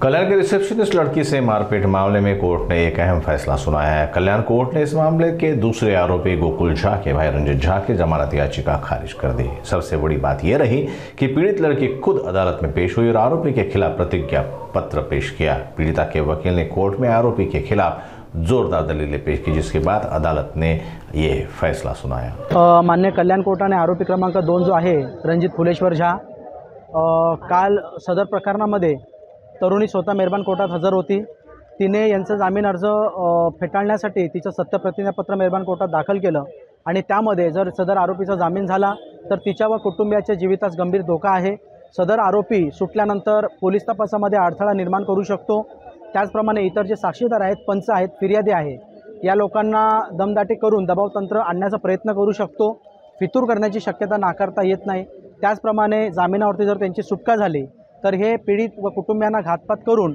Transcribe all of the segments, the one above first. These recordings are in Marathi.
कल्याण के रिसेप्शनिस्ट लड़की से मारपीट मामले में कोर्ट ने एक अहम फैसला सुनाया है। कल्याण कोर्ट ने इस मामले के दूसरे आरोपी गोकुल झा के भाई रंजित झा की जमानत याचिका खारिज कर दी। सबसे बड़ी बात यह रही कि पीड़ित लड़की खुद अदालत में पेश हुई और आरोपी के खिलाफ प्रतिज्ञा पत्र पेश किया। पीड़िता के वकील ने कोर्ट में आरोपी के खिलाफ जोरदार दलीलें पेश की, जिसके बाद अदालत ने ये फैसला सुनाया। मान्य कल्याण कोर्टाने आरोपी क्रमांक 2 जो आहे रणजित फुलेश्वर झा, काल सदर प्रकरणामध्ये तरुणी स्वतः मेहरबान कोर्टात हजर होती। तिने यांचा जामीन अर्ज फेटाळण्यासाठी तिचं सत्यप्रतिज्ञापत्र मेहरबान कोर्टात दाखल केलं आणि त्यामध्ये जर सदर आरोपीचा जामीन झाला तर तिच्या व कुटुंबियाच्या जीवितास गंभीर धोका आहे। सदर आरोपी सुटल्यानंतर पोलीस तपासामध्ये अडथळा निर्माण करू शकतो। त्याचप्रमाणे इतर जे साक्षीदार आहेत, पंच आहेत, फिर्यादी आहे, या लोकांना दमदाटी करून दबावतंत्र आणण्याचा प्रयत्न करू शकतो। फितूर करण्याची शक्यता नाकारता येत नाही। त्याचप्रमाणे जामिनावरती जर त्यांची सुटका झाली तर हे पीडित व कुटुंबियांना घातपात करून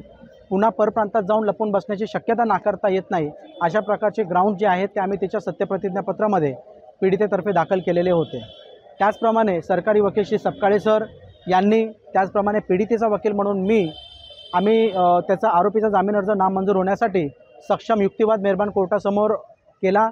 पुन्हा परप्रांतात जाऊन लपून बसण्याची शक्यता नाकारता येत नाही। अशा प्रकारचे ग्राउंड जे आहेत ते आम्ही त्याच्या सत्यप्रतिज्ञापत्रामध्ये पीडितेतर्फे दाखल केलेले होते। त्याचप्रमाणे सरकारी वकील श्री सपकाळे सर यांनी, त्याचप्रमाणे पीडितेचा वकील म्हणून आम्ही त्याचा आरोपीचा जामीन अर्ज नामंजूर होण्यासाठी सक्षम युक्तिवाद मेहरबान कोर्टासमोर केला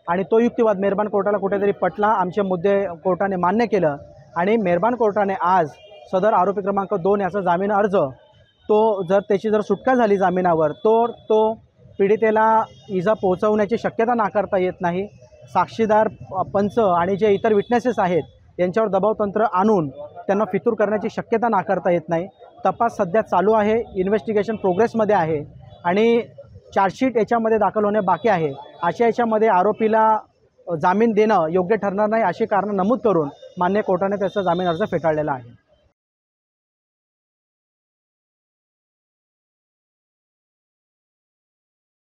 आणि तो युक्तिवाद मेहरबान कोर्टाला कुठेतरी पटला। आमचे मुद्दे कोर्टाने मान्य केलं आणि मेहरबान कोर्टाने आज सदर आरोपी क्रमांक 2 याचा जामीन अर्ज, तो जर त्याची सुटका झाली जामिनावर तो पीडितेला इजा पोहोचवण्याची शक्यता नाकारता येत नाही। साक्षीदार, पंच आणि जे इतर विटनेसेस आहेत यांच्यावर दबावतंत्र आणून त्यांना फितूर करण्याची शक्यता नाकारता येत नाही। तपास सध्या चालू आहे, इन्व्हेस्टिगेशन प्रोग्रेसमध्ये आहे आणि चार्जशीट याच्यामध्ये दाखल होणे बाकी आहे। अशा याच्यामध्ये आरोपीला जामीन देणं योग्य ठरणार नाही अशी कारणं नमूद करून मान्य कोर्टाने त्याचा जामीन अर्ज फेटाळलेला आहे।